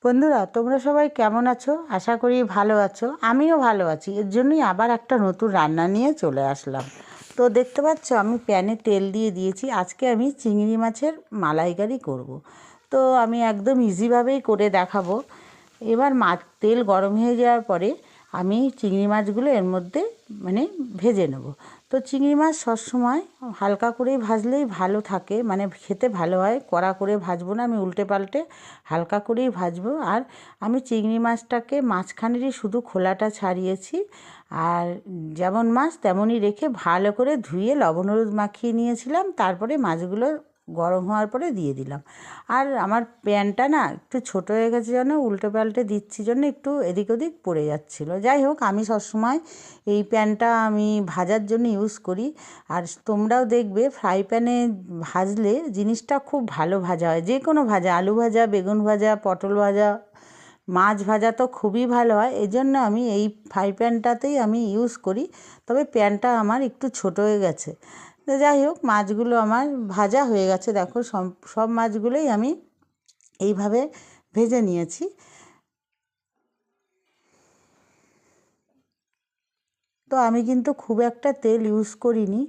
বন্ধুরা, তোমরা সবাই কেমন আছো? আশা করি ভালো আছো। আমিও ভালো আছি। এর জন্যই আবার একটা নতুন রান্না নিয়ে চলে আসলাম। তো দেখতে পাচ্ছ আমি প্যানে তেল দিয়ে দিয়েছি। আজকে আমি চিংড়ি মাছের মালাইকারি করব। তো আমি একদম ইজিভাবেই করে দেখাবো। এবার তেল গরম হয়ে যাওয়ার পরে আমি চিংড়ি মাছগুলো এর মধ্যে ভেজে নেব। তো চিংড়ি মাছ সবসময় হালকা করে ভাজলেই ভালো থাকে, খেতে ভালো হয়। কড়া করে ভাজবো না, আমি উল্টে পাল্টে হালকা করেই ভাজবো। আর আমি চিংড়ি মাছটাকে মাঝখানেরই শুধু খোলাটা ছাড়িয়েছি, আর যেমন মাছ তেমনই রেখে ভালো করে ধুয়ে লবণ হলুদ মাখিয়ে নিয়েছিলাম। তারপরে মাছগুলো গরম হওয়ার পরে দিয়ে দিলাম। আর আমার প্যানটা না একটু ছোটো হয়ে গেছে, জন্য উল্টে পাল্টে দিচ্ছি জন্য একটু এদিক ওদিক পড়ে যাচ্ছিলো। যাই হোক, আমি সবসময় এই প্যানটা আমি ভাজার জন্য ইউজ করি। আর তোমরাও দেখবে ফ্রাই প্যানে ভাজলে জিনিসটা খুব ভালো ভাজা হয়। যে কোনো ভাজা, আলু ভাজা, বেগুন ভাজা, পটল ভাজা, মাছ ভাজা তো খুবই ভালো হয়। এই জন্য আমি এই ফ্রাই প্যানটাতেই আমি ইউজ করি। তবে প্যানটা আমার একটু ছোটো হয়ে গেছে। তো যাই হোক, মাছগুলো আমার ভাজা হয়ে গেছে। দেখো, সব মাছগুলোই আমি এইভাবে ভেজে নিয়েছি। তো আমি কিন্তু খুব একটা তেল ইউজ করিনি,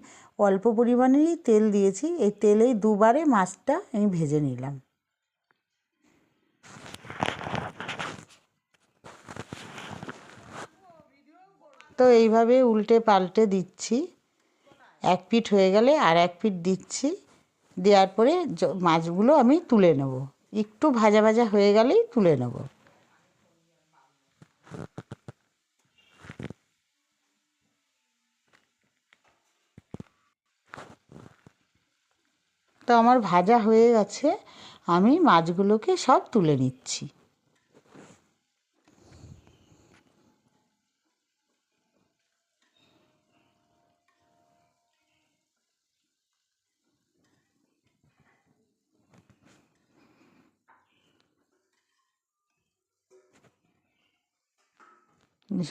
অল্প পরিমাণেরই তেল দিয়েছি। এই তেলেই দুবারে মাছটা আমি ভেজে নিলাম। তো এইভাবে উল্টে পাল্টে দিচ্ছি। এক পিঠ হয়ে গেলে আর এক পিঠ দিচ্ছি। দেওয়ার পরে মাছগুলো আমি তুলে নেব। একটু ভাজা ভাজা হয়ে গেলেই তুলে নেব। তো আমার ভাজা হয়ে গেছে, আমি মাছগুলোকে সব তুলে নিচ্ছি।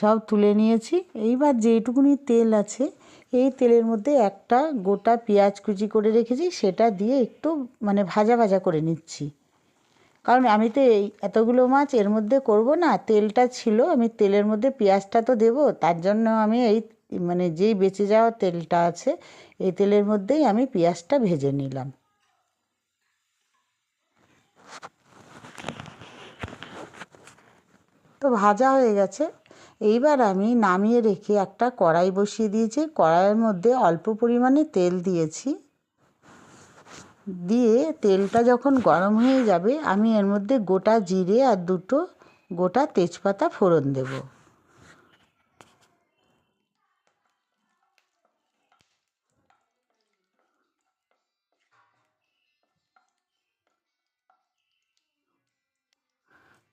সব তুলে নিয়েছি। এইবার যেইটুকুনি তেল আছে, এই তেলের মধ্যে একটা গোটা পেঁয়াজ কুচি করে রেখেছি, সেটা দিয়ে একটু ভাজা ভাজা করে নিচ্ছি। কারণ আমি তো এই এতগুলো মাছ এর মধ্যে করব না, তেলটা ছিল, আমি তেলের মধ্যে পেঁয়াজটা তো দেবো। তার জন্য আমি এই যেই বেঁচে যাওয়া তেলটা আছে, এই তেলের মধ্যেই আমি পেঁয়াজটা ভেজে নিলাম। তো ভাজা হয়ে গেছে। এইবার আমি নামিয়ে রেখে একটা কড়াই বসিয়ে দিয়েছি। কড়াইয়ের মধ্যে অল্প পরিমাণে তেল দিয়েছি। দিয়ে তেলটা যখন গরম হয়ে যাবে, আমি এর মধ্যে গোটা জিরে আর দুটো গোটা তেজপাতা ফোড়ন দেব।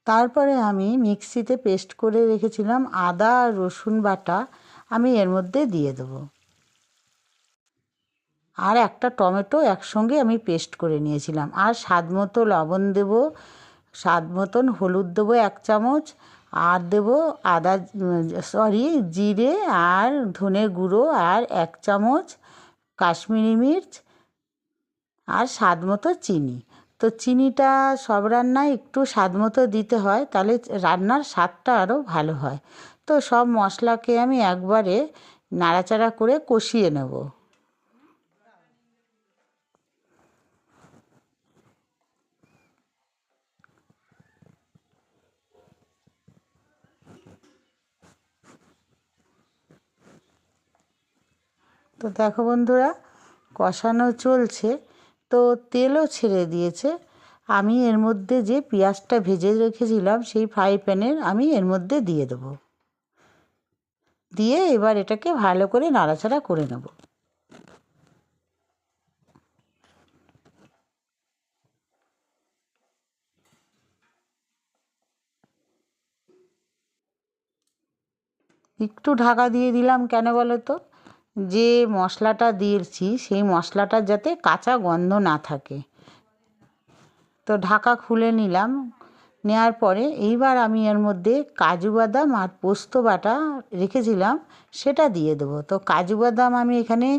তারপরে আমি মিক্সিতে পেস্ট করে রেখেছিলাম আদা আর রসুন বাটা, আমি এর মধ্যে দিয়ে দেবো। আর একটা টমেটো একসঙ্গে আমি পেস্ট করে নিয়েছিলাম। আর স্বাদ মতো লবণ দেবো, স্বাদ মতন হলুদ দেবো 1 চামচ, আর দেবো জিরে আর ধনে গুঁড়ো আর 1 চামচ কাশ্মীরি মির্চ, আর স্বাদ মতো চিনি। তো চিনিটা সব রান্নায় একটু স্বাদ মতো দিতে হয়, তাহলে রান্নার স্বাদটা আরও ভালো হয়। তো সব মশলাকে আমি একবারে নাড়াচাড়া করে কষিয়ে নেব। তো দেখো বন্ধুরা, কষানো চলছে। তো তেলও ছেড়ে দিয়েছে। আমি এর মধ্যে যে পেঁয়াজটা ভেজে রেখেছিলাম, সেই ফ্রাই প্যানের আমি এর মধ্যে দিয়ে দেবো। দিয়ে এবার এটাকে ভালো করে নাড়াচাড়া করে নেব। একটু ঢাকা দিয়ে দিলাম, কেন বলো তো? যে মশলাটা দিয়েছি, সেই মশলাটার যাতে কাঁচা গন্ধ না থাকে। তো ঢাকা খুলে নিলাম। নেওয়ার পরে এইবার আমি এর মধ্যে কাজু বাদাম আর পোস্ত বাটা রেখেছিলাম, সেটা দিয়ে দেবো। তো কাজু বাদাম আমি এখানে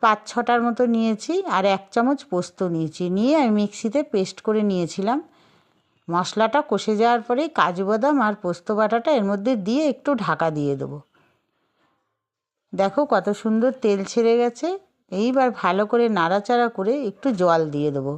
5-6টার মতো নিয়েছি, আর 1 চামচ পোস্ত নিয়েছি। নিয়ে আমি মিক্সিতে পেস্ট করে নিয়েছিলাম। মশলাটা কষে যাওয়ার পরে কাজু বাদাম আর পোস্ত বাটাটা এর মধ্যে দিয়ে একটু ঢাকা দিয়ে দেবো। দেখো কত সুন্দর তেল ছেড়ে গেছে। এইবার ভালো করে নাড়াচাড়া করে একটু জল দিয়ে দেবো।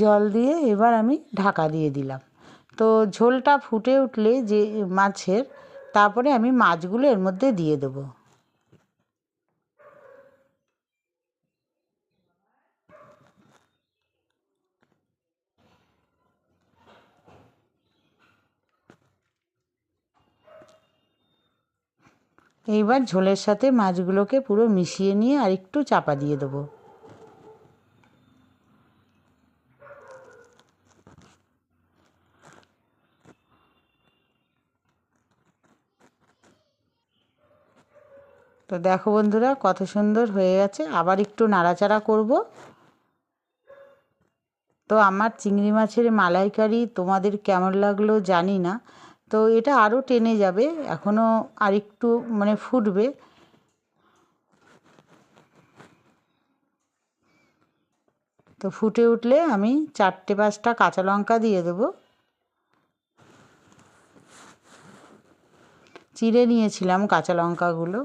জল দিয়ে এবার আমি ঢাকা দিয়ে দিলাম। তো ঝোলটা ফুটে উঠলে যে মাছের, তারপরে আমি মাছগুলো এর মধ্যে দিয়ে দেবো। এইবার ঝোলের সাথে মাছগুলোকে পুরো মিশিয়ে নিয়ে আর একটু চাপা দিয়ে দেবো। তো দেখো বন্ধুরা কত সুন্দর হয়ে গেছে। আবার একটু নাড়াচাড়া করব। তো আমার চিংড়ি মাছের মালাইকারি তোমাদের কেমন লাগলো জানি না। তো এটা আরও টেনে যাবে, এখনও আর একটু মানে ফুটবে। তো ফুটে উঠলে আমি 4-5টা কাঁচা লঙ্কা দিয়ে দেবো। চিড়ে নিয়েছিলাম কাঁচা লঙ্কাগুলো।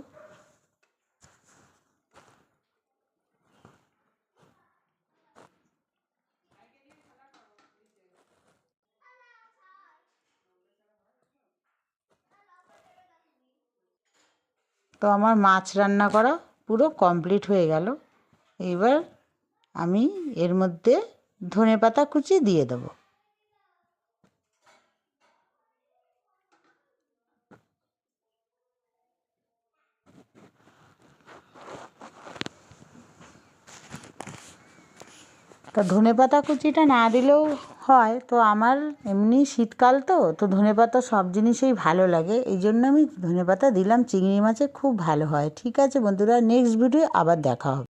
তো আমার মাছ রান্না করা পুরো কমপ্লিট হয়ে গেল। এবার আমি এর মধ্যে ধনেপাতা কুচি দিয়ে দেবো। তা ধনেপাতা কুচিটা না দিলেও হয়, তো আমার এমনি শীতকাল তো ধনেপাতা সব জিনিসেই ভালো লাগে, এই জন্য আমি ধনেপাতা দিলাম। চিংড়ি মাছে খুব ভালো হয়। ঠিক আছে বন্ধুরা, নেক্সট ভিডিও আবার দেখা হবে।